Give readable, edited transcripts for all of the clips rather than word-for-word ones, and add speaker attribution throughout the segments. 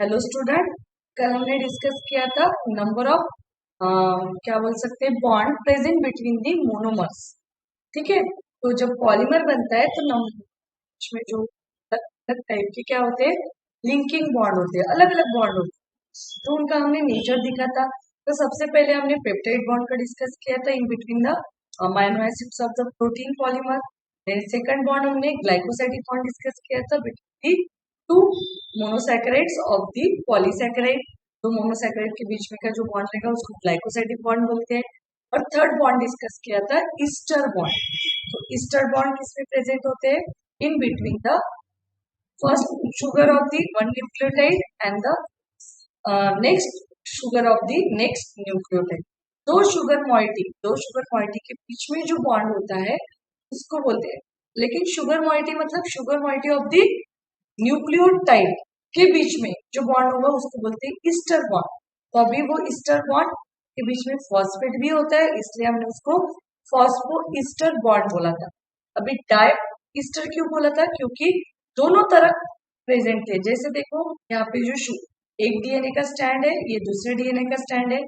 Speaker 1: Hello student, कल हमने discuss किया था नंबर ऑफ क्या बोल सकते हैं bond present between the monomers. ठीक है, तो जब पॉलीमर बनता है तो में जो अलग अलग टाइप के क्या होते हैं, लिंकिंग बॉन्ड होते हैं, अलग अलग बॉन्ड होते हैं। तो उनका हमने नेचर दिखा था। तो सबसे पहले हमने पेप्टाइड बॉन्ड का डिस्कस किया था in between the amino acids of the protein polymer. Then second bond हमने ग्लाइकोसाइडिक बॉन्ड डिस्कस किया था between two monosaccharides of the polysaccharide. तो मोनोसैकेराइड के बीच में का जो बॉन्ड रहेगा उसको ग्लाइकोसाइडिक बॉन्ड बोलते हैं। और थर्ड बॉन्ड डिस्कस किया था ईस्टर बॉन्ड। तो ईस्टर बॉन्ड किसमें प्रेजेंट होते हैं? इन between the first sugar of the one nucleotide and the next sugar of the next nucleotide। दो शुगर के बीच में जो बॉन्ड होता है उसको बोलते हैं। लेकिन शुगर मॉइटी मतलब sugar moiety of the nucleotide के बीच में जो बॉन्ड होगा उसको बोलते हैं ईस्टर बॉन्ड। तो अभी वो ईस्टर बॉन्ड के बीच में फॉस्फेट भी होता है, इसलिए हमने उसको फॉस्फो ईस्टर बॉन्ड बोला था। अभी डाई ईस्टर क्यों बोला था? क्योंकि दोनों तरफ प्रेजेंट थे। जैसे देखो यहाँ पे जो एक डीएनए का स्टैंड है, ये दूसरे डीएनए का स्टैंड है।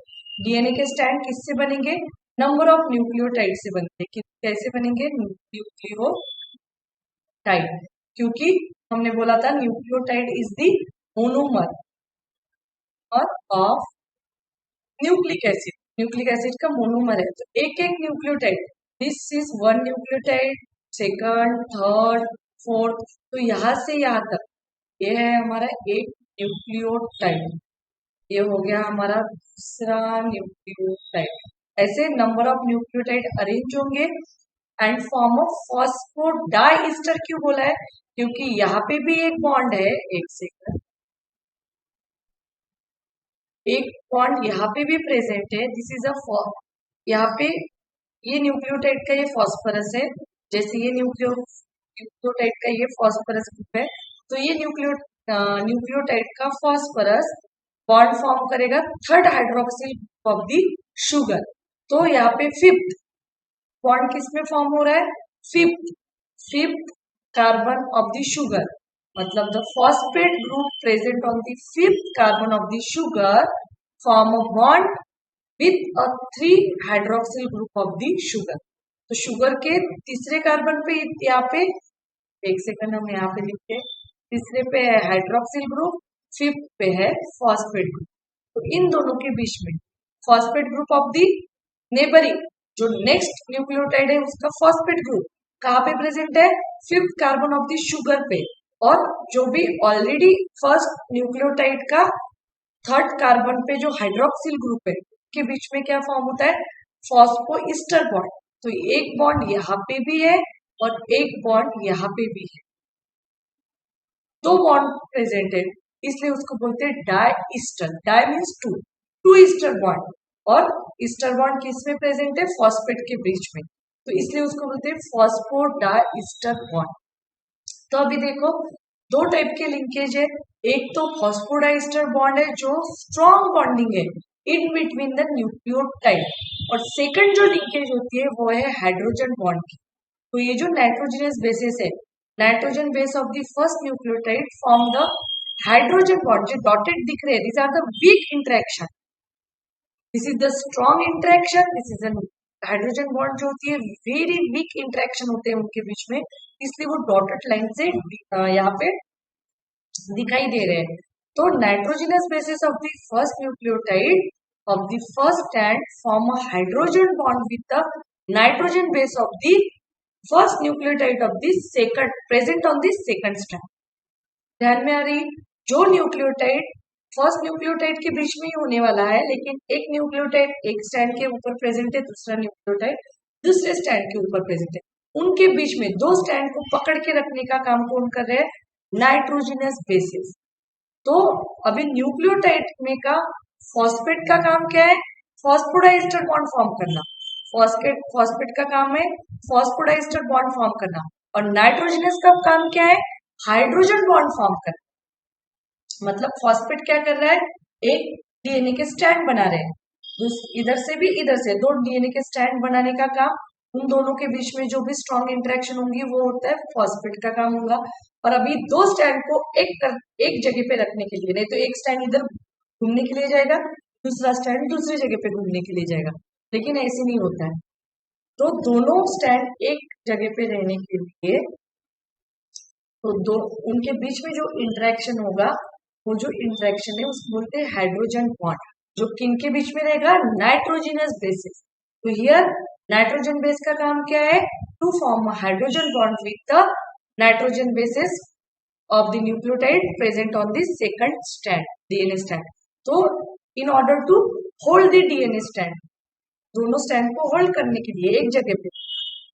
Speaker 1: डीएनए के स्टैंड किससे बनेंगे? नंबर ऑफ न्यूक्लियोटाइड से बनते हैं। कैसे बनेंगे? न्यूक्लियोटाइड, क्योंकि हमने बोला था nucleotide is the monomer of nucleic acid. Nucleic acid का मोनोमर है। तो एक एक nucleotide, this is one nucleotide, second, third, fourth. तो यहाँ से यहाँ तक ये है हमारा एक न्यूक्लियोटाइड, ये हो गया हमारा दूसरा न्यूक्लियोटाइड। ऐसे नंबर ऑफ न्यूक्लियोटाइड अरेंज होंगे एंड फॉर्म ऑफ फॉस्फोडाइस्टर। क्यों बोला है? क्योंकि यहाँ पे भी एक बॉन्ड है, एक सेकंड, एक बॉन्ड यहाँ पे भी प्रेजेंट है। दिस इज अ यहाँ पे ये न्यूक्लियोटाइड का ये फॉस्फोरस है, जैसे ये न्यूक्लियोटाइड का ये फॉस्फोरस ग्रुप है। तो ये न्यूक्लियोटाइड का फॉस्फोरस बॉन्ड फॉर्म करेगा third hydroxyl of the sugar. तो यहाँ पे फिफ्थ बॉन्ड किसमें फॉर्म हो रहा है? Fifth carbon of the sugar, मतलब the phosphate group present on the fifth carbon of the sugar form a bond with a 3 hydroxyl group of the sugar. तो sugar के तीसरे कार्बन पे यहाँ पे एक सेकंड हम यहाँ पे लिखते हैं, तीसरे पे है हाइड्रोक्सिल ग्रुप, फिफ्थ पे है फॉस्फेट ग्रुप। तो इन दोनों के बीच में phosphate group of the neighbouring जो नेक्स्ट न्यूक्लियोटाइड है उसका फॉस्फेट ग्रुप कहाँ पे प्रेजेंट है? Fifth carbon of the sugar पे। और जो भी ऑलरेडी फर्स्ट न्यूक्लियोटाइड का थर्ड कार्बन पे जो हाइड्रोक्सिल ग्रुप है के बीच में क्या फॉर्म होता है? फॉस्फोईस्टर बॉन्ड। तो एक बॉन्ड यहाँ पे भी है और एक बॉन्ड यहाँ पे भी है, दो बॉन्ड प्रेजेंट है, इसलिए उसको बोलते हैं diester. Di means two ester bond, और ईस्टर बॉन्ड किस में प्रेजेंट है? फॉस्फेट के बीच में, तो इसलिए उसको बोलते हैं फॉस्फोडाई ईस्टर बॉन्ड। तो अभी देखो दो टाइप के लिंकेज है। एक तो फॉस्फोडाइस्टर बॉन्ड है जो स्ट्रॉन्ग बॉन्डिंग है इन बिटवीन द न्यूक्लियोटाइड, और सेकंड जो लिंकेज होती है वो है हाइड्रोजन बॉन्ड की। तो ये जो नाइट्रोजनस बेसिस है, nitrogen base of the first nucleotide form the hydrogen bond. जो डॉटेड दिख रहे हैं this are the weak interaction, this is the strong interaction, this is an hydrogen bond जो होती है वेरी वीक इंटरेक्शन होते हैं उनके बीच में, इसलिए वो डॉटेड लाइन से यहाँ पे दिखाई दे रहे हैं। तो nitrogenous bases of the first nucleotide of the first stand form a hydrogen bond with the nitrogen base of the first nucleotide of the second present on the second stand. ध्यान में आ रही? जो न्यूक्लियोटाइड फर्स्ट न्यूक्लियोटाइड के बीच में ही होने वाला है, लेकिन एक न्यूक्लियोटाइड एक स्टैंड के ऊपर प्रेजेंट है, दूसरा न्यूक्लियोटाइड दूसरे स्टैंड के ऊपर प्रेजेंट है, उनके बीच में दो स्टैंड को पकड़ के रखने का काम कौन कर रहे हैं? Nitrogenous bases. तो अभी न्यूक्लियोटाइड में का फॉस्फेट का काम क्या है? फॉस्फोडाइस्टर बॉन्ड फॉर्म करना। फॉस्फेट का काम है फॉस्फोडाइस्टर बॉन्ड फॉर्म करना, और नाइट्रोजनस का काम क्या है? हाइड्रोजन बॉन्ड फॉर्म करना। मतलब फॉस्फेट क्या कर रहा है? एक डीएनए के स्टैंड बना रहे हैं, इधर से भी इधर से दो डीएनए के स्टैंड बनाने का काम, उन दोनों के बीच में जो भी स्ट्रॉन्ग इंटरेक्शन होंगी वो होता है फॉस्फेट का काम होगा। और अभी दो स्टैंड को एक जगह पे रखने के लिए, नहीं तो एक स्टैंड इधर घूमने के लिए जाएगा, दूसरा स्टैंड दूसरी जगह पे घूमने के लिए जाएगा, लेकिन ऐसे नहीं होता है। तो दोनों स्टैंड एक जगह पे रहने के लिए, तो दो उनके बीच में जो इंटरेक्शन होगा, वो जो इंटरेक्शन है उसको बोलते हैं हाइड्रोजन बॉन्ड, जो किन के बीच में रहेगा, नाइट्रोजनस बेसिस। तो हियर नाइट्रोजन बेस का काम क्या है, to form hydrogen bond with the nitrogen bases of the nucleotide present on the second strand, DNA strand. तो in order to hold the DNA strand, दोनों स्टैंड को hold करने के लिए एक जगह पे,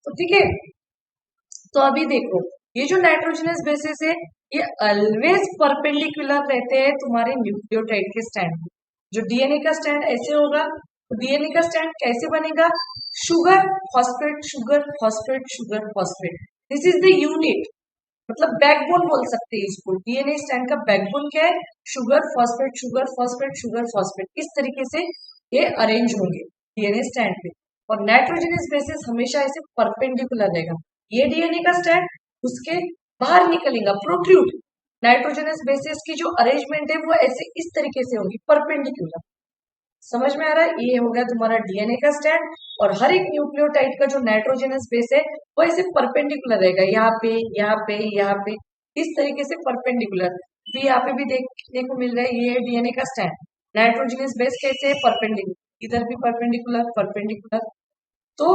Speaker 1: तो ठीक है। तो अभी देखो ये जो नाइट्रोजनस बेसिस है ये ऑलवेज परपेंडिकुलर रहते हैं तुम्हारे न्यूक्लियोटाइड के स्टैंड। जो डीएनए का स्टैंड ऐसे होगा, तो डीएनए का स्टैंड कैसे बनेगा, sugar phosphate sugar phosphate sugar phosphate, this is the unit, मतलब बैकबोन बोल सकते हैं इसको। डीएनए स्टैंड का बैकबोन क्या है, sugar phosphate sugar phosphate sugar phosphate, इस तरीके से ये अरेंज होंगे डीएनए स्टैंड पे। और नाइट्रोजनस बेसिस हमेशा ऐसे परपेंडिकुलर रहेगा, ये डीएनए का स्टैंड उसके बाहर निकलेगा प्रोट्रूड। नाइट्रोजनस बेसिस की जो अरेंजमेंट है वो ऐसे इस तरीके से होगी परपेंडिकुलर। समझ में आ रहा है, ये हो गया तुम्हारा डीएनए का स्टैंड। और हर एक न्यूक्लियोटाइड का जो नाइट्रोजनस बेस है वो ऐसे परपेंडिकुलर रहेगा, यहाँ पे यहाँ पे यहाँ पे, इस तरीके से परपेंडिकुलर। तो यहाँ पे भी देखने को मिल रहा है, ये है डीएनए का स्टैंड, नाइट्रोजनस बेस कैसे है, परपेंडिकुलर, इधर भी परपेंडिकुलर परपेंडिकुलर। तो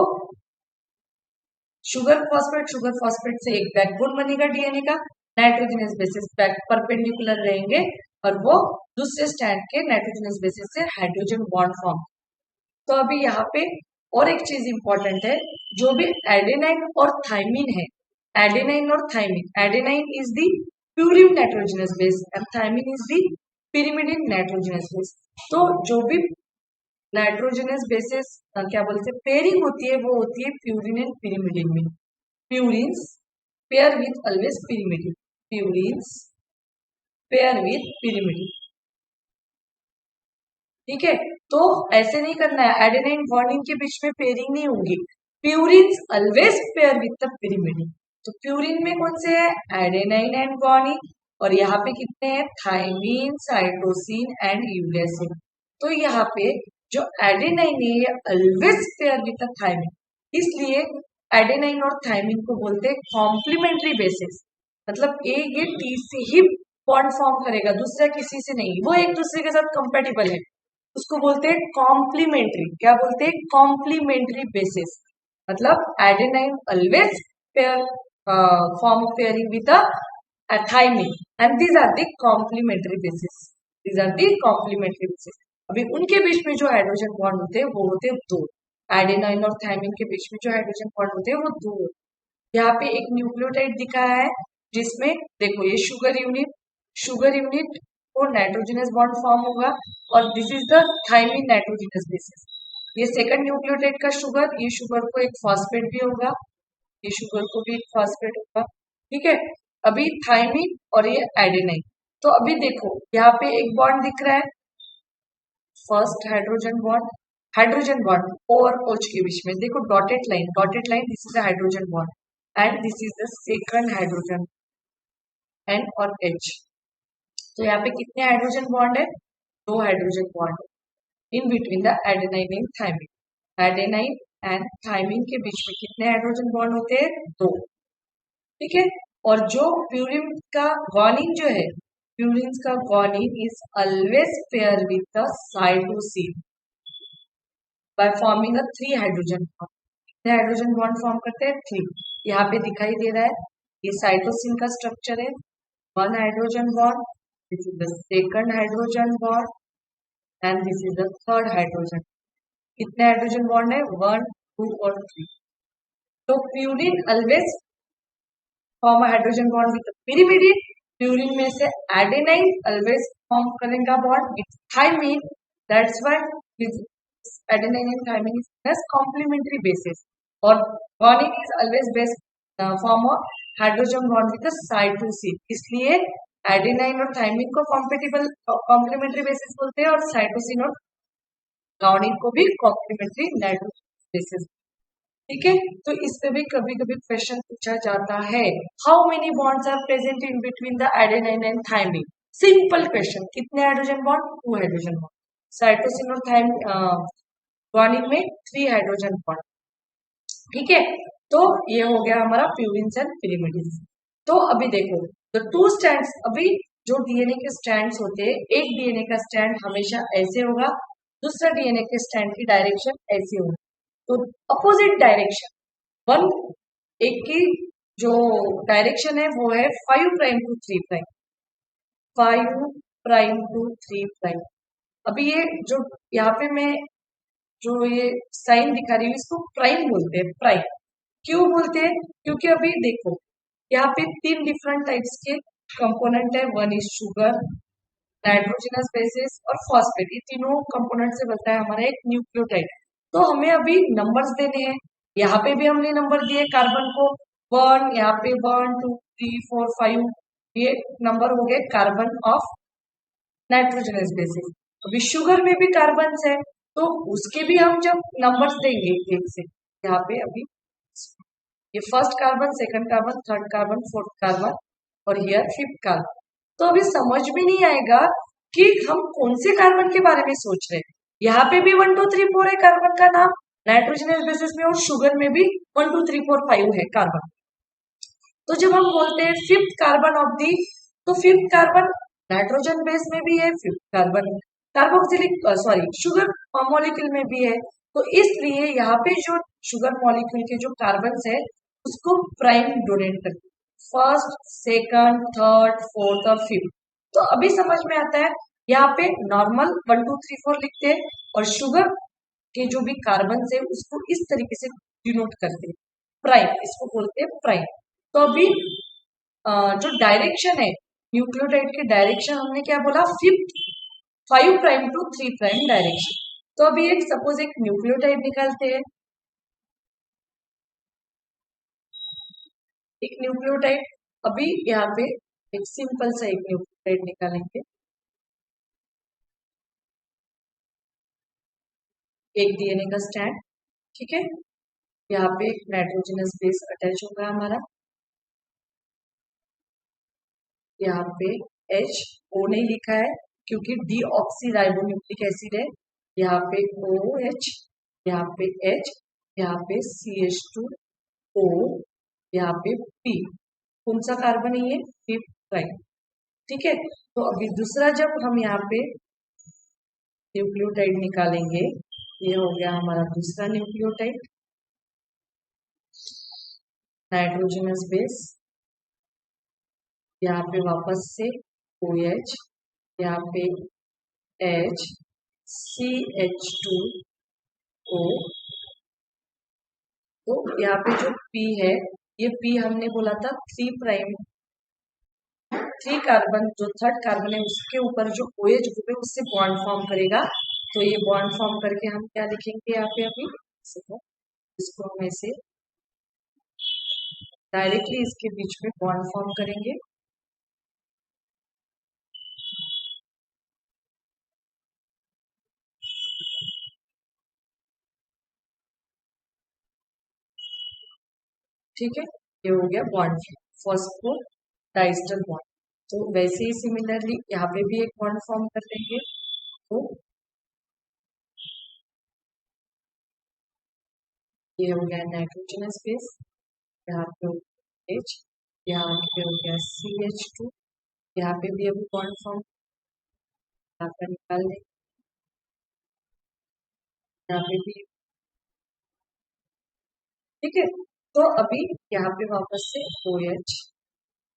Speaker 1: शुगर फॉस्फेट से एक बैकबोन बनेगा डीएनए का, नाइट्रोजनस बेसिस परपेंडिकुलर रहेंगे और वो दूसरे स्टैंड के नाइट्रोजनस बेसिस से हाइड्रोजन बॉन्ड फॉर्म। तो अभी यहाँ पे और एक चीज इंपॉर्टेंट है, जो भी एडेनाइन और थाइमिन है, एडेनाइन और thymine, adenine is the purine nitrogenous base and thymine is the pyrimidine nitrogenous base. तो जो भी नाइट्रोजनस बेसिस क्या बोलते हैं पेयरिंग होती है, वो होती है प्यूरिन एंड पिरिमिडिन में। Purines pair with always pyrimidine, purines pair with pyrimidine, ठीक है। तो ऐसे नहीं करना है, एडेनाइन गुआनिन के बीच में पेयरिंग नहीं होगी, purines always pair with the pyrimidine. तो प्यूरिन में कौन से है, एडेनाइन एंड गुआनिन, और यहाँ पे कितने हैं, थाइमिन साइटोसिन एंड यूरेसिन। तो यहाँ पे जो एडेनाइन है ये always pair with the thymine, इसलिए एडेनाइन और थाइमिन को बोलते हैं कॉम्प्लीमेंट्री बेसिस। मतलब ए ये टी से ही बॉन्ड फॉर्म करेगा, दूसरा किसी से नहीं, वो एक दूसरे के साथ कंपेटिबल है, उसको बोलते हैं कॉम्प्लीमेंट्री। क्या बोलते हैं, कॉम्प्लीमेंट्री बेसिस। मतलब adenine always pair form pairing with the thymine and these are the complementary bases, these are the complementary bases. अभी उनके बीच में जो हाइड्रोजन बॉन्ड होते हैं वो होते हैं दो, एडेनाइन और थाइमिन के बीच में जो हाइड्रोजन बॉन्ड होते हैं वो दो। यहाँ पे एक न्यूक्लियोटाइड दिखाया है जिसमें देखो ये शुगर यूनिट को नाइट्रोजनस बॉन्ड फॉर्म होगा, और this is the thymine nitrogenous bases. ये सेकंड न्यूक्लियोटाइड का शुगर, ये शुगर को एक फॉस्फेट भी होगा, ये शुगर को भी एक फॉस्फेट होगा, ठीक है। अभी थाइमिन और ये एडेनाइन। तो अभी देखो यहाँ पे एक बॉन्ड दिख रहा है, फर्स्ट हाइड्रोजन बॉन्ड O और OH के बीच में देखो dotted line, this is the hydrogen bond and this is the second hydrogen N और H। तो यहाँ पे कितने हाइड्रोजन बॉन्ड है, दो hydrogen bond in between the adenine and thymine. Adenine and thymine के बीच में कितने हाइड्रोजन बॉन्ड होते हैं, दो, ठीक है। और जो प्यूरिन का गुआनिन जो है, प्यूरिन का guanine is always pair with the cytosine by forming a 3 hydrogen bond. कितने हाइड्रोजन बॉन्ड फॉर्म करते हैं, 3। यहाँ पे दिखाई दे रहा है, ये साइटोसिन का स्ट्रक्चर है, 1 hydrogen bond, this is the second hydrogen bond and this is the third hydrogen। कितने हाइड्रोजन बॉन्ड है, 1 2 और 3। तो purine always form hydrogen bond with pyrimidine, purine में से एडेनाइन ऑलवेज फॉर्म करेगा bond with thymine, that's why adenine and thymine is plus complementary bases. और guanine is always base form of hydrogen bond with cytosine, इसलिए adenine और thymine को complementary bases बोलते हैं, और साइटोसिन और गुआनिन को भी कॉम्प्लीमेंट्री नाइट्रोजन बेसिस। ठीक है, तो इस पे भी कभी कभी क्वेश्चन पूछा जाता है। How many bonds are present in between the adenine and thymine? Simple question, कितने hydrogen bond? 2 hydrogen bond. Cytosine और गुआनिन में 3 हाइड्रोजन बॉन्ड। ठीक है, तो ये हो गया हमारा प्यूरिन्स एंड पिरिमिडिन्स। तो अभी देखो, द टू स्टैंड्स, अभी जो डीएनए के स्टैंड्स होते हैं, एक डीएनए का स्टैंड हमेशा ऐसे होगा, दूसरा डीएनए के स्टैंड की डायरेक्शन ऐसी होगी। तो अपोजिट डायरेक्शन, वन, एक की जो डायरेक्शन है वो है 5 prime to 3 prime, 5 prime to 3 prime. अभी ये जो यहाँ पे मैं जो ये साइन दिखा रही हूँ, इसको प्राइम बोलते हैं, प्राइम। क्यों बोलते हैं? क्योंकि अभी देखो, यहाँ पे 3 डिफरेंट टाइप्स के कंपोनेंट है। One is sugar, nitrogenous bases और फॉस्फेट। ये तीनों कंपोनेंट से बनता है हमारा एक न्यूक्लियोटाइड। तो हमें अभी नंबर्स देने हैं। यहाँ पे भी हमने नंबर दिए कार्बन को, 1, यहाँ पे 1 2 3 4 5, ये नंबर हो गए कार्बन ऑफ नाइट्रोजनस बेसिस। अभी शुगर में भी कार्बन है, तो उसके भी हम जब नंबर्स देंगे एक से, यहाँ पे अभी ये first carbon, second carbon, third carbon, fourth carbon और हियर फिफ्थ कार्बन। तो अभी समझ में नहीं आएगा कि हम कौन से कार्बन के बारे में सोच रहे हैं। यहाँ पे भी 1 2 3 4 है कार्बन का नाम नाइट्रोजनस बेसिस में, और शुगर में भी 1 2 3 4 5 है कार्बन। तो जब हम बोलते हैं फिफ्थ कार्बन ऑफ दी, तो फिफ्थ कार्बन नाइट्रोजन बेस में भी है, fifth carbon carboxylic sorry sugar molecule में भी है। तो इसलिए यहाँ पे जो शुगर मॉलिक्यूल के जो कार्बन है उसको प्राइम डोनेट करते, फर्स्ट, सेकंड, थर्ड, फोर्थ और फिफ्थ। तो अभी समझ में आता है, यहाँ पे नॉर्मल 1 2 3 4 लिखते हैं, और शुगर के जो भी कार्बन है उसको इस तरीके से डिनोट करते हैं, प्राइम, इसको बोलते हैं प्राइम। तो अभी जो डायरेक्शन है न्यूक्लियोटाइड की डायरेक्शन, हमने क्या बोला, fifth 5 prime to 3 prime direction. तो अभी एक सपोज एक न्यूक्लियोटाइड निकालते हैं, एक न्यूक्लियोटाइड। अभी यहाँ पे एक सिंपल सा एक न्यूक्लियोटाइड निकालेंगे, एक डीएनए का स्टैंड। ठीक है, यहाँ पे एक नाइट्रोजनस बेस अटैच होगा हमारा, यहाँ पे H O नहीं लिखा है क्योंकि डी ऑक्सी राइबोन्यूक्लिक एसिड है। यहाँ पे OH, यहाँ पे H, यहाँ पे CH2O, यहाँ पे P। कौन सा कार्बन है ये? Fifth prime. ठीक है, तो अभी दूसरा जब हम यहाँ पे न्यूक्लियोटाइड निकालेंगे, ये हो गया हमारा दूसरा न्यूक्लियोटाइड, नाइट्रोजनस बेस। यहाँ पे वापस से OH, यहाँ पे H, CH2O। तो यहाँ पे जो P है, ये P हमने बोला था 3 प्राइम, 3 कार्बन, जो थर्ड कार्बन है उसके ऊपर जो OH ग्रुप है उससे बॉन्ड फॉर्म करेगा। तो ये बॉन्ड फॉर्म करके हम क्या लिखेंगे यहाँ पे, अभी इसको हम ऐसे डायरेक्टली इसके बीच में बॉन्ड फॉर्म करेंगे। ठीक है, ये हो गया बॉन्ड फॉस्फो डाइस्टर बॉन्ड। तो वैसे ही सिमिलरली यहाँ पे भी एक बॉन्ड फॉर्म कर देंगे। तो ये हो गया नाइट्रोजनस बेस, यहाँ पे H, यहाँ पे हो गया CH2, यहाँ पे भी अभी बॉन्ड फॉर्म, यहाँ पर निकाल देंगे, यहाँ पे भी। ठीक है, तो अभी यहाँ पे वापस से OH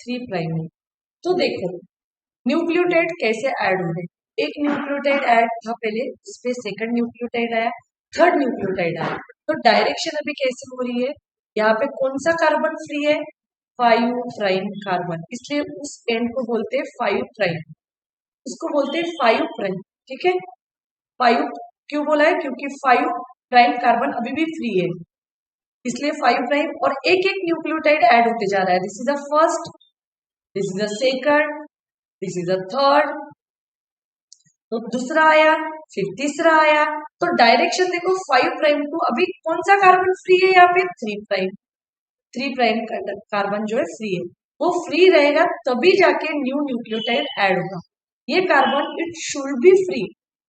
Speaker 1: 3 प्राइम है। तो देखो न्यूक्लियोटाइड कैसे ऐड हो गए, एक न्यूक्लियोटाइड ऐड था पहले, इस पे सेकंड न्यूक्लियोटाइड आया, थर्ड न्यूक्लियोटाइड आया। तो डायरेक्शन अभी कैसे हो रही है, यहाँ पे कौन सा कार्बन फ्री है, 5 प्राइम कार्बन, इसलिए उस एंड को बोलते हैं 5 प्राइम, उसको बोलते हैं 5 प्राइम। ठीक है, 5 क्यों बोला है, क्योंकि 5 प्राइम कार्बन अभी भी फ्री है, इसलिए 5 प्राइम, और एक एक न्यूक्लियोटाइड ऐड होते जा रहा है। This is the first, this is the second, this is the third. तो दूसरा आया, फिर तीसरा आया, तो डायरेक्शन देखो 5 प्राइम टू, अभी कौन सा कार्बन फ्री है यहाँ पे, 3 प्राइम, 3 प्राइम कार्बन जो है फ्री है, वो फ्री रहेगा तभी जाके न्यू न्यूक्लियोटाइड ऐड होगा। ये carbon it should be free,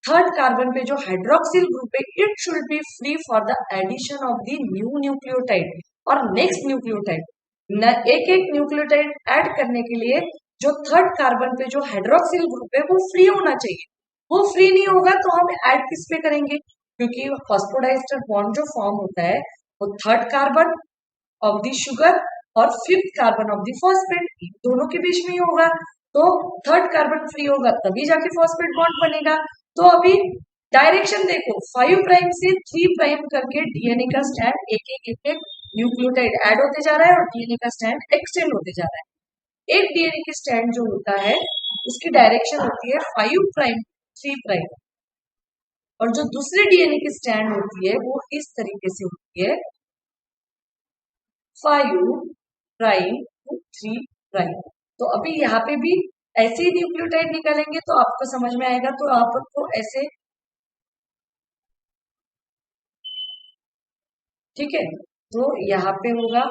Speaker 1: third carbon पे जो हाइड्रोक्सिल ग्रुप है it should be free for the addition of the new nucleotide और नेक्स्ट न्यूक्लियोटाइड। एक एक न्यूक्लियोटाइड ऐड करने के लिए जो थर्ड कार्बन पे जो हाइड्रोक्सिल ग्रुप है वो फ्री होना चाहिए, वो फ्री नहीं होगा तो हम ऐड किस पे करेंगे, क्योंकि फॉस्फोडाइस्टर बॉन्ड जो फॉर्म होता है वो third carbon of the sugar और fifth carbon of the phosphate दोनों के बीच में ही होगा, तो थर्ड कार्बन फ्री होगा तभी जाके फॉस्फेट बॉन्ड बनेगा। तो अभी डायरेक्शन देखो 5 प्राइम से 3 प्राइम करके डीएनए का स्ट्रैंड एक एक न्यूक्लियोटाइड ऐड होते जा रहा है और डीएनए का स्ट्रैंड एक्सटेंड होते जा रहा है। एक डीएनए की स्ट्रैंड जो होता है उसकी डायरेक्शन होती है 5 प्राइम 3 प्राइम, और जो दूसरे डीएनए की स्ट्रैंड होती है वो इस तरीके से होती है 5 प्राइम टू 3 प्राइम। तो अभी यहाँ पे भी ऐसे ही न्यूक्लियोटाइड निकालेंगे तो आपको समझ में आएगा, तो आपको ऐसे, ठीक है, तो यहाँ पे होगा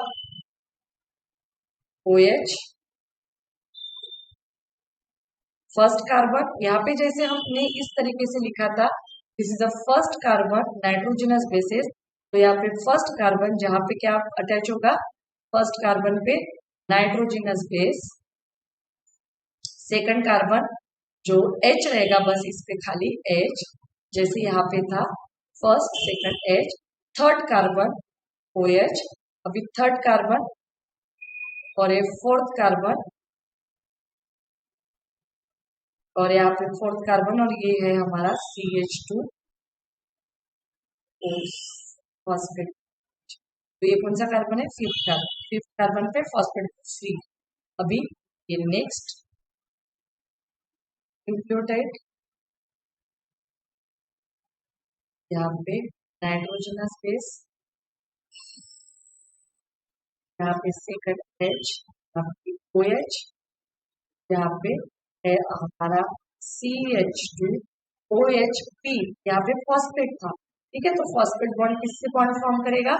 Speaker 1: OH फर्स्ट कार्बन, यहाँ पे जैसे हमने इस तरीके से लिखा था this is the first carbon nitrogenous bases, तो यहाँ पे फर्स्ट कार्बन जहां पे क्या अटैच होगा, फर्स्ट कार्बन पे नाइट्रोजनस बेस, सेकंड कार्बन जो H रहेगा बस इस पे खाली H, जैसे यहाँ पे था first second H, third carbon OH, अभी थर्ड कार्बन और ये फोर्थ कार्बन, और यहाँ पे फोर्थ कार्बन और ये है हमारा CH2 फॉस्फेट। तो ये कौन सा कार्बन है, फिफ्थ कार्बन, फिफ्थ कार्बन पे फॉस्फेट फ्री। अभी ये नेक्स्ट न्यूक्लियोटाइड, यहाँ पे नाइट्रोजनस बेस, यहाँ पे सेकंड H, यहाँ पे OH, यहाँ पे है हमारा CH2OHP, यहाँ पे फॉस्फेट था, ठीक है, तो फॉस्फेट बॉन्ड किससे बॉन्ड फॉर्म करेगा,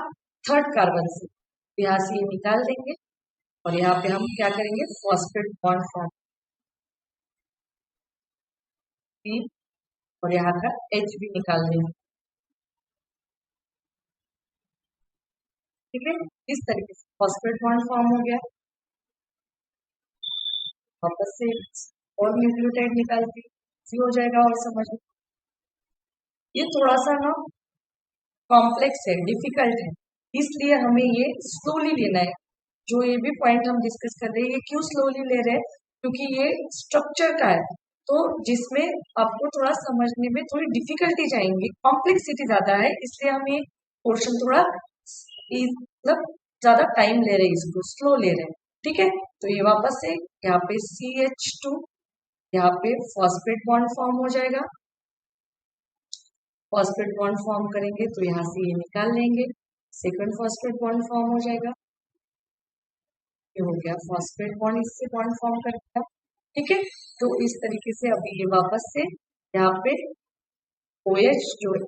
Speaker 1: थर्ड कार्बन से, तो यहाँ से ये निकाल देंगे और यहाँ पे हम क्या करेंगे, फॉस्फेट बॉन्ड फॉर्म, और यहाँ का H भी निकाल देंगे, ठीक है, इस तरीके से फॉस्फेट बॉन्ड फॉर्म हो गया। वापस से और न्यूक्लियोटाइड निकालती हो जाएगा और समझ में, ये थोड़ा सा ना कॉम्प्लेक्स है, डिफिकल्ट है, इसलिए हमें ये स्लोली लेना है। जो ये भी पॉइंट हम डिस्कस कर रहे हैं ये क्यों स्लोली ले रहे हैं, क्योंकि ये स्ट्रक्चर का है, तो जिसमें आपको थोड़ा समझने में थोड़ी डिफिकल्टी जाएंगी, कॉम्प्लेक्सिटी ज्यादा है, इसलिए हम ये पोर्शन थोड़ा मतलब ज्यादा टाइम ले रहे हैं, इसको स्लो ले रहे हैं, ठीक है। तो ये वापस से यहाँ पे CH2, यहाँ पे फॉस्फेट बॉन्ड फॉर्म हो जाएगा, फॉस्फेट बॉन्ड फॉर्म करेंगे तो यहाँ से ये निकाल लेंगे, सेकंड फॉस्फेट बॉन्ड फॉर्म हो जाएगा, ये हो गया फॉस्फेट बॉन्ड, इससे बॉन्ड फॉर्म करेगा, ठीक है। तो इस तरीके से अभी ये वापस से यहाँ पे OH जो है,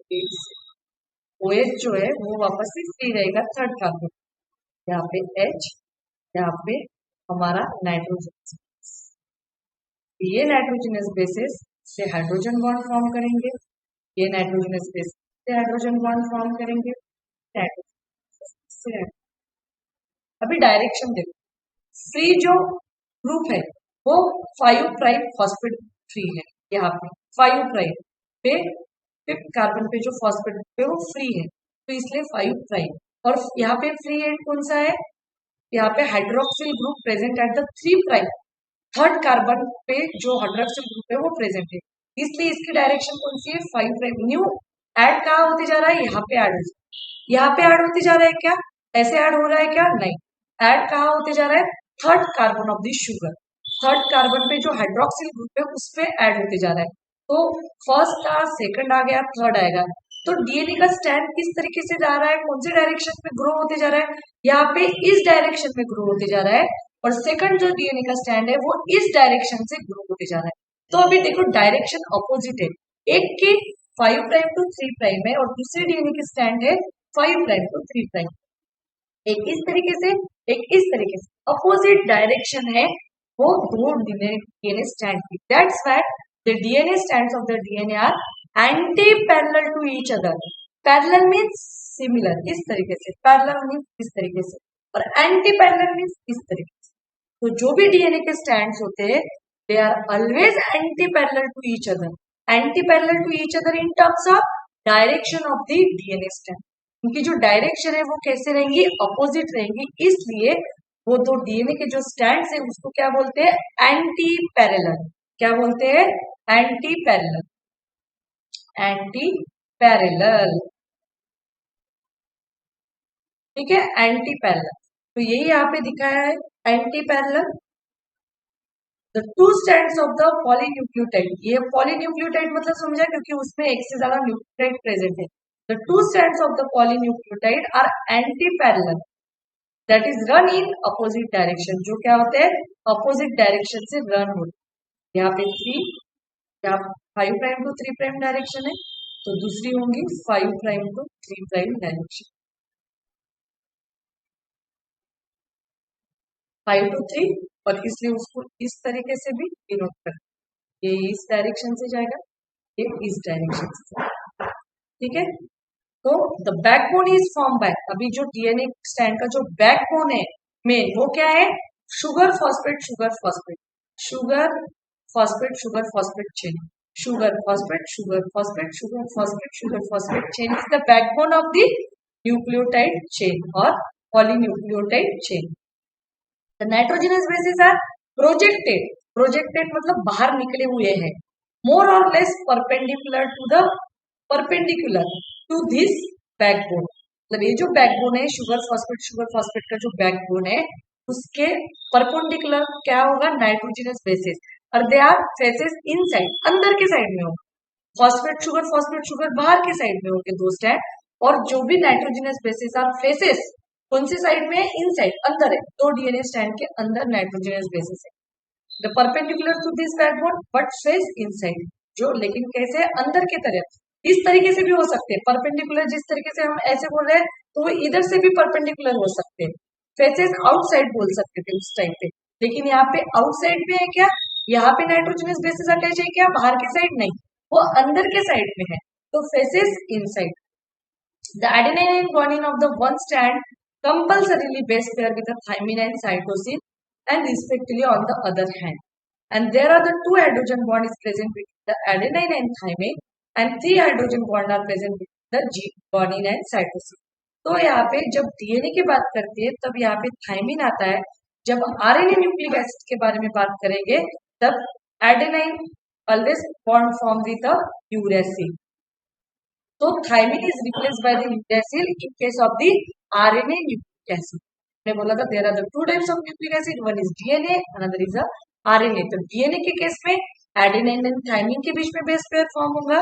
Speaker 1: OH जो है वो वापस से फ्री रहेगा थर्ड कार्बन, यहाँ पे H, यहाँ पे हमारा नाइट्रोजन, ये नाइट्रोजनस बेसिस से हाइड्रोजन बॉन्ड फॉर्म करेंगे, ये नाइट्रोजनस बेसिस से हाइड्रोजन बॉन्ड फॉर्म करेंगे, अभी डायरेक्शन देखो, फ्री जो ग्रुप है वो 5 प्राइम फॉस्फेट फ्री है, यहाँ पे 5 प्राइम पे फिफ्थ कार्बन पे जो फॉस्फेट पे वो फ्री है, तो इसलिए 5 प्राइम, और यहाँ पे फ्री एंड कौन सा है, यहाँ पे hydroxyl group present at the 3 prime, third carbon पे जो हाइड्रोक्सिल ग्रुप है वो प्रेजेंट है, इसलिए इसकी डायरेक्शन कौन सी है, 5 प्राइम। न्यू ऐड कहाँ होते जा रहा है, यहाँ पे ऐड हो जाए, यहाँ पे ऐड होते जा रहा है क्या, ऐसे ऐड हो रहा है क्या, नहीं, ऐड कहाँ होते जा रहा है, third carbon of the sugar, third carbon पे जो हाइड्रोक्सिल ग्रुप है उस पे ऐड होते जा रहा है, तो फर्स्ट था, सेकंड आ गया, थर्ड आएगा, तो डीएनए का स्ट्रैंड किस तरीके से जा रहा है, कौन से डायरेक्शन में ग्रो होते जा रहा है, यहाँ पे इस डायरेक्शन में ग्रो होते जा रहा है, और सेकंड जो डीएनए का स्ट्रैंड है वो इस डायरेक्शन से ग्रो होते जा रहा है। तो अभी देखो डायरेक्शन अपोजिट है, एक की 5 प्राइम टू 3 प्राइम है और दूसरी डीएनए की स्टैंड है 5 प्राइम टू 3 प्राइम। एक इस तरीके से, एक इस तरीके से, अपोजिट डायरेक्शन है वो दो डीएनए स्टैंड की। That's why the DNA strands of the DNA are antiparallel to each other. Parallel means similar, इस तरीके से, पैरेलल मीन्स इस तरीके से, और एंटी पैरेलल मीन्स इस तरीके से। तो जो भी डीएनए के स्टैंड्स होते हैं they are always antiparallel to each other, antiparallel to each other in terms of direction of the DNA strand. उनकी जो डायरेक्शन है वो कैसे रहेंगी, अपोजिट रहेंगी, इसलिए वो दो डीएनए के जो स्टैंड्स है उसको क्या बोलते हैं, एंटी पैरेलल। क्या बोलते हैं, एंटी पैरेलल, एंटी पैरेलल, ठीक है, एंटी पैरेलल। तो यही यहाँ पे दिखाया है, antiparallel. The two strands of the polynucleotide, ये पॉलीन्यूक्लियोटाइड मतलब समझा क्योंकि उसमें एक से ज्यादा न्यूक्लियोटाइड प्रेजेंट है। The two strands of the polynucleotide are antiparallel, that is run in opposite direction, जो क्या होते हैं, अपोजिट डायरेक्शन से रन होते हैं। यहाँ पे 3, यहाँ 5 प्राइम टू 3 प्राइम डायरेक्शन है, तो दूसरी होंगी 5 प्राइम टू 3 प्राइम डायरेक्शन, 5 टू 3, और इसलिए उसको इस तरीके से भी डिनोट कर, ये इस डायरेक्शन से जाएगा, ये इस डायरेक्शन से, ठीक है। तो the backbone is form by, अभी जो डीएनए स्टैंड का जो बैकबोन है मेन, वो क्या है, sugar phosphate sugar phosphate, sugar phosphate sugar phosphate chain, sugar phosphate sugar phosphate sugar phosphate sugar phosphate chain is the backbone of the nucleotide chain और polynucleotide chain. The nitrogenous bases are projected, projected मतलब बाहर निकले हुए हैं, more और less perpendicular to the, perpendicular to this backbone, मतलब ये जो बैकबोन है शुगर फॉस्फेट का जो बैकबोन है उसके परपेंडिकुलर क्या होगा, नाइट्रोजनस बेसिस, और दे आर फेसेस इनसाइड, अंदर के साइड में होगा, फॉस्फेट शुगर बाहर के साइड में होंगे दो स्टैंड, और जो भी नाइट्रोजनस बेसिस आर फेसेस कौन सी साइड में है, इनसाइड, अंदर है, दो डीएनए स्टैंड के अंदर नाइट्रोजनस बेसिस है। The perpendicular to this backbone but face inside, जो लेकिन कैसे, अंदर की तरफ, इस तरीके से भी हो सकते हैं परपेंडिकुलर, जिस तरीके से हम ऐसे बोल रहे हैं तो वो इधर से भी परपेंडिकुलर हो सकते हैं, फेसेस आउटसाइड बोल सकते थे उस टाइम पे, लेकिन यहाँ पे आउटसाइड में है क्या, यहाँ पे नाइट्रोजनस बेसिस अटैच है क्या, बाहर के साइड नहीं, वो अंदर के साइड में है, तो faces inside. The adenine and guanine of the one strand compulsorily base pair with the thymine and cytosine and respectively on the other hand, and there are the two hydrogen bond is present between the adenine and thymine and 3 hydrogen bond are present between the guanine and cytosine। तो यहाँ पे जब DNA की बात करते हैं तब यहाँ पे थाइमिन आता है, जब आरएनए न्यूक्लिक एसिड के बारे में बात करेंगे तब adenine always bond form with the uracil, तो thymine is replaced by the uracil in case of the RNA nucleic acid. मैंने बोला था there are the two types of nucleic acid, one is DNA another is RNA. तो DNA के case में adenine and thymine के बीच में base pair form होगा,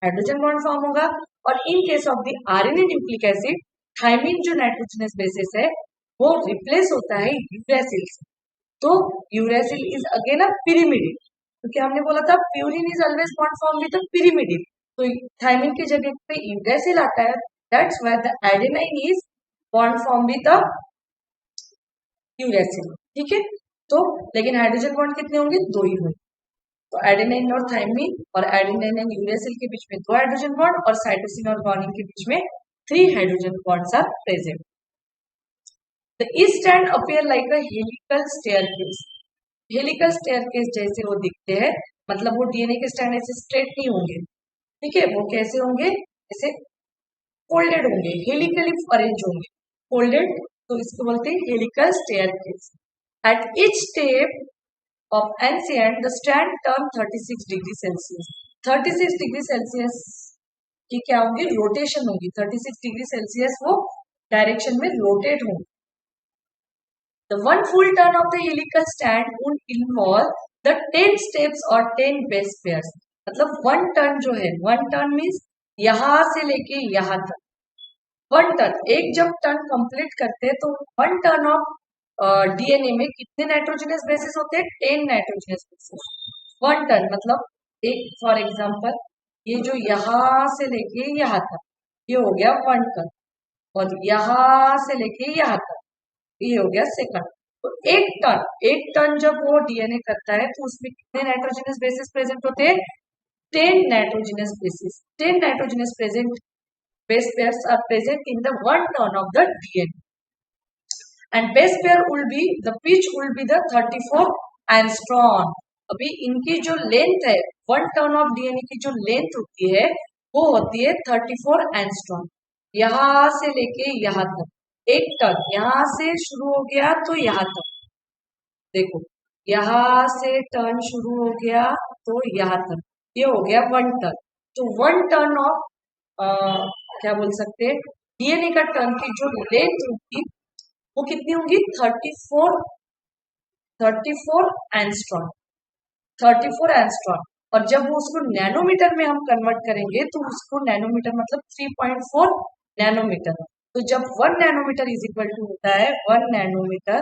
Speaker 1: हाइड्रोजन बॉन्ड फॉर्म होगा, और in case of the RNA nucleic acid thymine जो नाइट्रोजनस बेसिस है वो रिप्लेस होता है यूरेसिल से, तो uracil is again a pyrimidine, क्योंकि हमने बोला था purine is always bond form with the pyrimidine, तो थाइमिन की जगह पे यूरेसिल आता है, that's why the adenine is bond form with the uracil, ठीक है। तो लेकिन हाइड्रोजन बॉन्ड कितने होंगे, दो ही होंगे, तो एडेनाइन और थाइमिन और एडेनाइन एंड यूरेसिल के बीच में दो हाइड्रोजन बॉन्ड और साइटोसिन और गुआनिन के बीच में 3 hydrogen bonds are present. The east strand appear like a helical staircase, helical staircase जैसे वो दिखते हैं, मतलब वो डीएनए के स्टैंड ऐसे स्ट्रेट नहीं होंगे, ठीक है, वो कैसे होंगे, ऐसे फोल्डेड होंगे, हेलिकली अरेंज होंगे, फोल्डेड, तो इसको बोलते हैं helical staircase. At each step of ancient the stand turn 36 degree Celsius, 36 degree Celsius की क्या होगी, रोटेशन होगी, 36 डिग्री सेल्सियस वो डायरेक्शन में रोटेट होंगे। The one full turn of the helical strand would involve the 10 steps or 10 base pairs, मतलब one turn जो है, वन टर्न मीन्स यहां से लेके यहां तक, वन टर्न, एक जब टर्न कंप्लीट करते हैं तो वन टर्न ऑफ डीएनए में कितने नाइट्रोजनस बेसिस होते हैं, 10 नाइट्रोजनस बेसिस, वन टर्न मतलब एक, फॉर एग्जांपल ये जो यहां से लेके यहाँ तक ये हो गया 1 टन, और यहां से लेके यहाँ तक ये हो गया सेकंड। तो 1 टन जब वो डीएनए करता है तो उसमें कितने नाइट्रोजनस बेसिस प्रेजेंट होते हैं? 10 nitrogenous basis. 10 nitrogenous present base pairs are present in the 1 ton of the DNA, and base pair will be the pitch will be the 34 angstrom। अभी इनकी जो लेंथ है 1 टन ऑफ डीएनए की जो length होती है वो होती है 34 एंगस्ट्रॉम। यहां से लेके यहां तक 1 टन, यहां से शुरू हो गया तो यहां तक, देखो यहां से टर्न शुरू हो गया तो यहां तक ये हो गया 1 टन। तो 1 टन ऑफ क्या बोल सकते हैं डीएनए का टर्न की जो लेंथ होगी वो कितनी होगी? 34 एंगस्ट्रॉम। 34 एंगस्ट्रॉम। और जब वो उसको नैनोमीटर में हम कन्वर्ट करेंगे तो उसको नैनोमीटर मतलब 3.4 नैनोमीटर। तो जब 1 नैनोमीटर इज इक्वल टू होता है 1 nanometer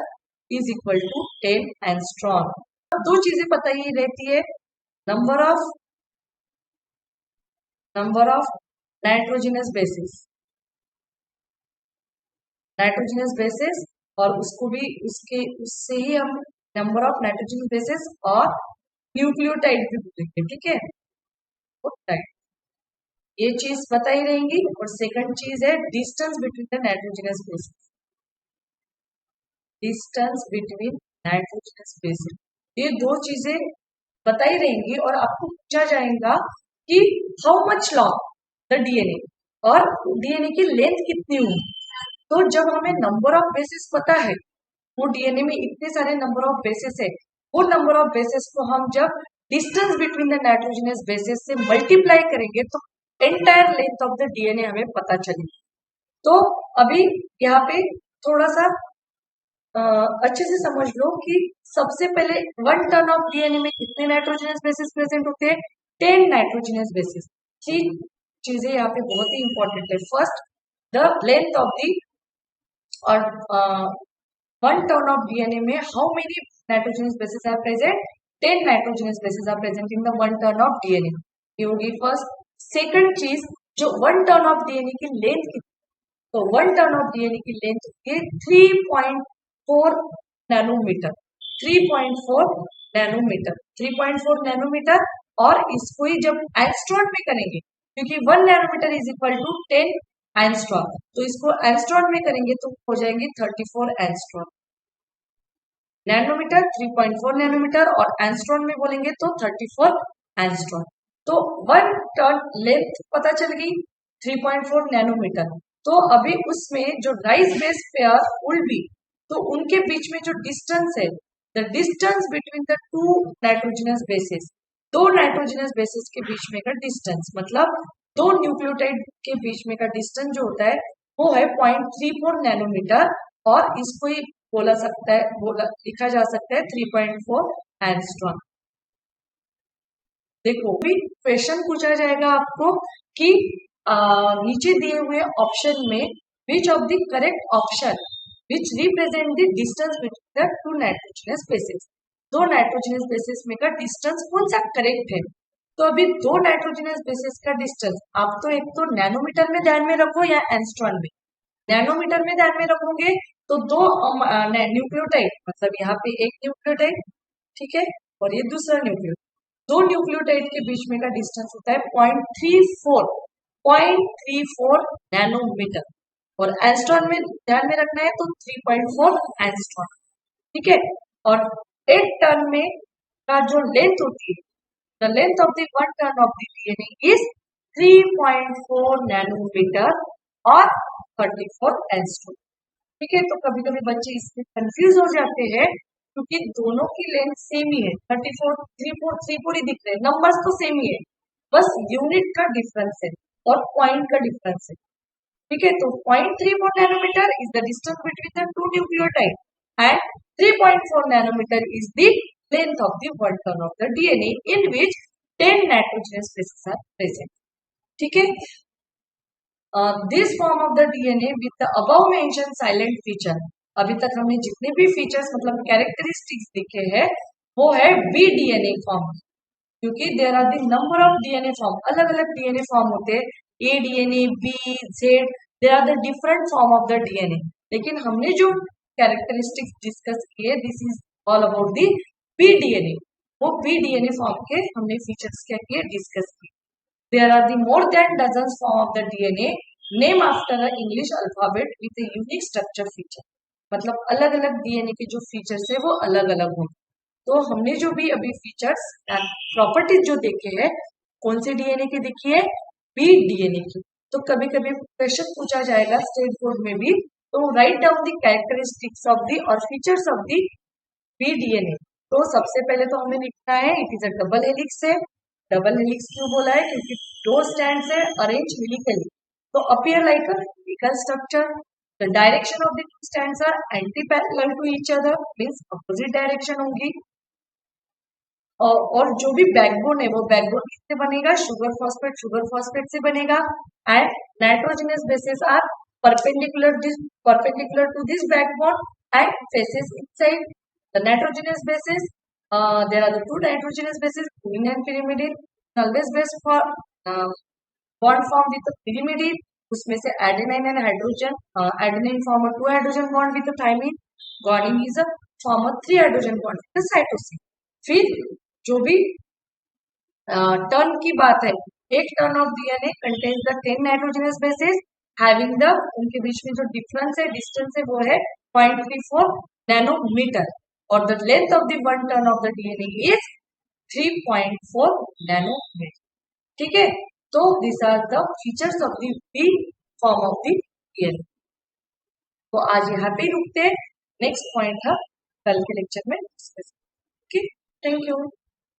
Speaker 1: is equal to 10 angstrom. दो चीजें पता ही रहती है, नंबर ऑफ नाइट्रोजनस बेसिस, और उसको भी उससे ही हम नंबर ऑफ नाइट्रोजनस बेसिस और न्यूक्लियोटाइड भी बोलेंगे, ठीक है। ये चीज पता ही रहेंगी। और सेकंड चीज है distance between the nitrogenous basis. Distance between nitrogenous bases, ये दो चीजें पता ही रहेंगी। और आपको पूछा जाएगा कि how much long the DNA, और डीएनए की लेंथ कितनी होगी। तो जब हमें नंबर ऑफ बेसिस पता है, वो डीएनए में इतने सारे नंबर ऑफ बेसिस है, वो नंबर ऑफ बेसिस को हम जब distance between the nitrogenous basis से मल्टीप्लाई करेंगे तो entire length of the DNA हमें पता चलेगी। तो अभी यहाँ पे थोड़ा सा अच्छे से समझ लो कि सबसे पहले 1 टन ऑफ डीएनए में कितने नाइट्रोजनस बेसिस प्रेजेंट होते हैं? 10 नाइट्रोजनस बेसिस। तीन चीजें यहाँ पे बहुत ही इंपॉर्टेंट है। First, the length of the, और 1 टन ऑफ डीएनए में how many nitrogenous bases are present? 10 nitrogenous bases are present in the 1 turn of DNA. ये होगी फर्स्ट। सेकंड चीज, जो 1 टन ऑफ डीएनए की लेंथ कितनी, तो 1 टन ऑफ डीएनए की लेंथ होती है 3.4 नैनोमीटर। 3.4 nanometre, 3.4 nanometer. और इसको ही जब एंगस्ट्रॉम में करेंगे, क्योंकि 1 nanometer is equal to 10 angstrom, तो इसको एंगस्ट्रॉम में करेंगे तो हो जाएंगे 34 एंगस्ट्रॉम। नैनोमीटर 3.4 नैनोमीटर, और एंगस्ट्रॉम में बोलेंगे तो 34 एंगस्ट्रॉम। तो 1 टन लेंथ पता चल गई 3.4 नैनोमीटर। तो अभी उसमें जो rice base pair will be, तो उनके बीच में जो डिस्टेंस है, the distance between the two nitrogenous bases, दो नाइट्रोजनस बेसिस के बीच में का डिस्टेंस, मतलब दो न्यूक्लियोटाइड के बीच में का डिस्टेंस जो होता है वो है 0.34 नैनोमीटर। और इसको ही लिखा जा सकता है 3.4 एंगस्ट्रॉम। देखो भी क्वेश्चन पूछा जाएगा आपको कि नीचे दिए हुए ऑप्शन में which of the correct option which represent the distance between the two nitrogenous bases, दो नाइट्रोजनस बेसिस में का डिस्टेंस कौन सा करेक्ट है। तो अभी दो नाइट्रोजनस बेसिस का डिस्टेंस आप तो एक तो नैनोमीटर में ध्यान में रखो या एंगस्ट्रॉम में। नैनोमीटर में ध्यान में रखोगे तो दो न्यूक्लियोटाइड, मतलब यहाँ पे एक न्यूक्लियोटाइड, ठीक है, और ये दूसरा न्यूक्लियोटाइड, दो न्यूक्लियोटाइड के बीच में का डिस्टेंस होता है 0.34 नैनोमीटर। और एंगस्ट्रॉम में ध्यान में रखना है तो 3.4 एंगस्ट्रॉम, ठीक है। और 1 टन में का जो लेंथ होती है, the length of the 1 turn of the DNA is 3.4 nanometer और 34 एंगस्ट्रॉम, ठीक है। तो कभी कभी बच्चे इसमें कंफ्यूज हो जाते हैं क्योंकि दोनों की लेंथ सेम ही है, 34 34 ही दिख रहे हैं, नंबर्स तो सेम ही है, बस यूनिट का डिफरेंस है और पॉइंट का डिफरेंस है, ठीक है। तो 0.34 nanometer is the distance between the two nucleotide and 3.4 nanometer is the length of the 1 ton of the DNA in which 10 nitrogenous bases are present, ठीक है। This form of the DNA with the above mentioned silent feature, अभी तक हमने जितने भी features मतलब characteristics देखे हैं वो है VDNA फॉर्म। क्योंकि there are the number of DNA form, अलग अलग डीएनए फॉर्म होते हैं, A DNA, B, Z, there are the different form of the DNA. लेकिन हमने जो कैरेक्टरिस्टिक्स डिस्कस किए, this is all about the B DNA. वो बी डीएनए फॉर्म के हमने फीचर्स क्या किए, डिस्कस किए। There are the more than dozen form of the DNA name after a English alphabet with a unique structure feature. मतलब अलग अलग DNA के जो फीचर्स है वो अलग अलग होंगे। तो हमने जो भी अभी फीचर्स प्रॉपर्टीज जो देखे हैं, कौन से डीएनए के देखी है, बी डीएनए की। तो कभी कभी क्वेश्चन पूछा जाएगा स्टेट बोर्ड में भी, तो right down the characteristics of the और features of the B DNA. तो सबसे पहले तो हमें लिखना है it is a double helix है। डबल हेलिक्स क्यों बोला है, क्योंकि दो स्टैंड्स है अरेंज हेलिकली, तो appear like a helical structure. The direction of the two stands are antiparallel to each other, means opposite direction होगी। और जो भी बैकबोन है वो बैकबोन किससे बनेगा, शुगर फॉस्फेट से बनेगा। And nitrogenous bases are perpendicular to this backbone and faces inside the nitrogenous bases. There are the two nitrogenous bases, purine and pyrimidine, always base for bond formed with the pyrimidine, उसमें से adenine and hydrogen, adenine form a 2 hydrogen bond with the thymine, guanine is a form a 3 hydrogen bond with the cytosine। फिर जो भी turn की बात है, एक turn off DNA contains the 10 nitrogenous bases having the, उनके बीच में जो डिफरेंस है, डिस्टेंस है, वो है 0.34 नैनोमीटर, और the length of the one turn of the DNA is 3.4 nanometer. ठीक है, तो this are the features of the B form of the DNA. तो आज यहाँ पे रुकते हैं, नेक्स्ट पॉइंट था कल के लेक्चर में डिस्कस। Okay, thank you.